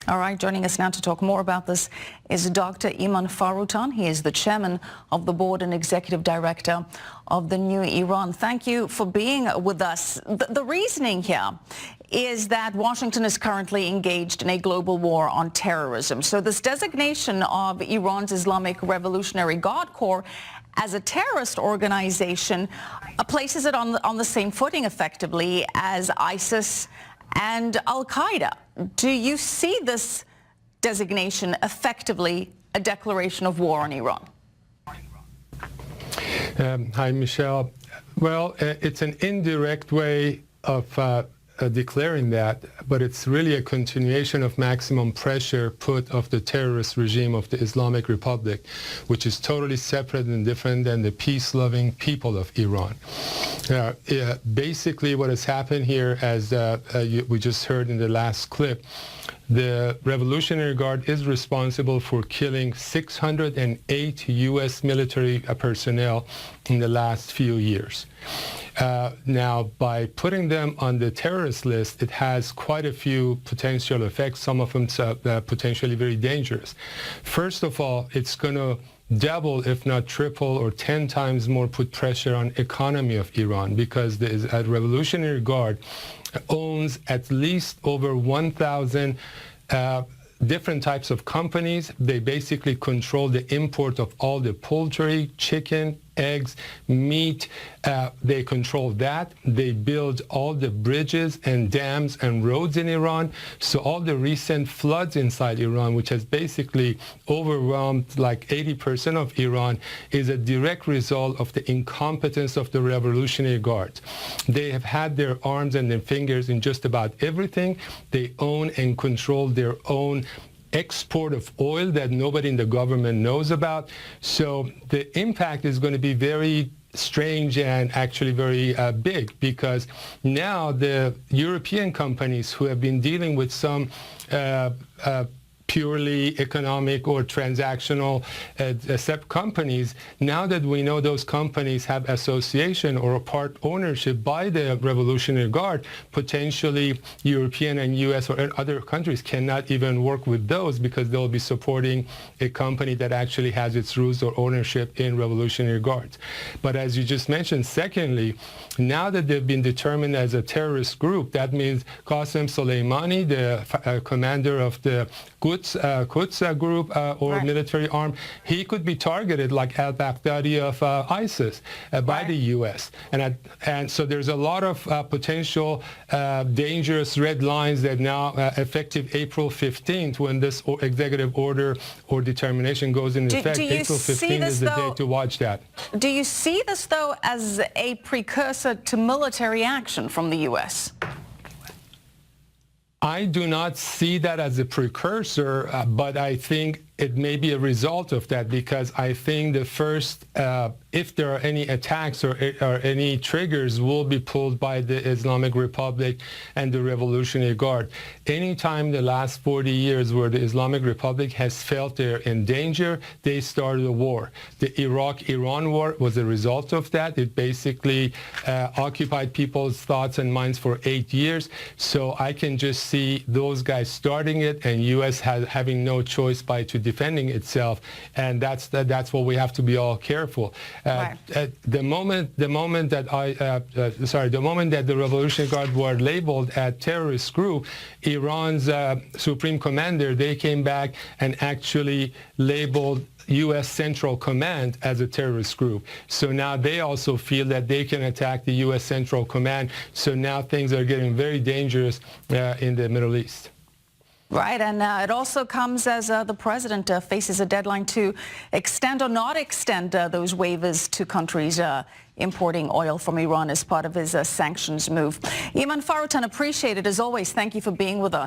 All right, joining us now to talk more about this is Dr. Iman Foroughitan. He is the chairman of the board and executive director of the New Iran. Thank you for being with us. The reasoning here is that Washington is currently engaged in a global war on terrorism. So this designation of Iran's Islamic Revolutionary Guard Corps as a terrorist organization places it on the same footing effectively as ISIS and Al-Qaeda. Do you see this designation effectively a declaration of war on Iran? Hi, Michelle. Well, it's an indirect way of declaring that, but it's really a continuation of maximum pressure put of the terrorist regime of the Islamic Republic, which is totally separate and different than the peace-loving people of Iran. Basically, what has happened here, as we just heard in the last clip, the Revolutionary Guard is responsible for killing 608 U.S. military personnel in the last few years. Now, by putting them on the terrorist list, it has quite a few potential effects, some of them potentially very dangerous. First of all, it's going to double, if not triple or 10 times more put pressure on economy of Iran, because the Revolutionary Guard owns at least over 1,000 different types of companies. They basically control the import of all the poultry, chicken, eggs, meat. They control that. They build all the bridges and dams and roads in Iran. So all the recent floods inside Iran, which has basically overwhelmed like 80% of Iran, is a direct result of the incompetence of the Revolutionary Guard. They have had their arms and their fingers in just about everything. They own and control their own export of oil that nobody in the government knows about. So the impact is going to be very strange and actually very big, because now the European companies who have been dealing with some purely economic or transactional companies, now that we know those companies have association or part ownership by the Revolutionary Guard, potentially European and US or other countries cannot even work with those, because they'll be supporting a company that actually has its roots or ownership in Revolutionary Guards. But as you just mentioned, secondly, now that they've been determined as a terrorist group, that means Qasem Soleimani, the commander of the Quds group or military arm, he could be targeted like al-Baghdadi of ISIS by the U.S. And so there's a lot of potential dangerous red lines that now, effective April 15th, when this executive order or determination goes into effect, April 15th is the day to watch that. Do you see this, though, as a precursor to military action from the U.S.? I do not see that as a precursor, but I think it may be a result of that, because I think the first, if there are any attacks or any triggers, will be pulled by the Islamic Republic and the Revolutionary Guard. Anytime the last 40 years where the Islamic Republic has felt they're in danger, they started a war. The Iraq-Iran war was a result of that. It basically occupied people's thoughts and minds for 8 years. So I can just see those guys starting it, and U.S. having no choice but to defending itself, and that's what we have to be all careful. The moment that the Revolutionary Guard were labeled a terrorist group, Iran's Supreme Commander, they came back and actually labeled U.S. Central Command as a terrorist group. So now they also feel that they can attack the U.S. Central Command. So now things are getting very dangerous in the Middle East. Right, and it also comes as the president faces a deadline to extend or not extend those waivers to countries importing oil from Iran as part of his sanctions move. Iman Foroughitan, appreciate it as always. Thank you for being with us.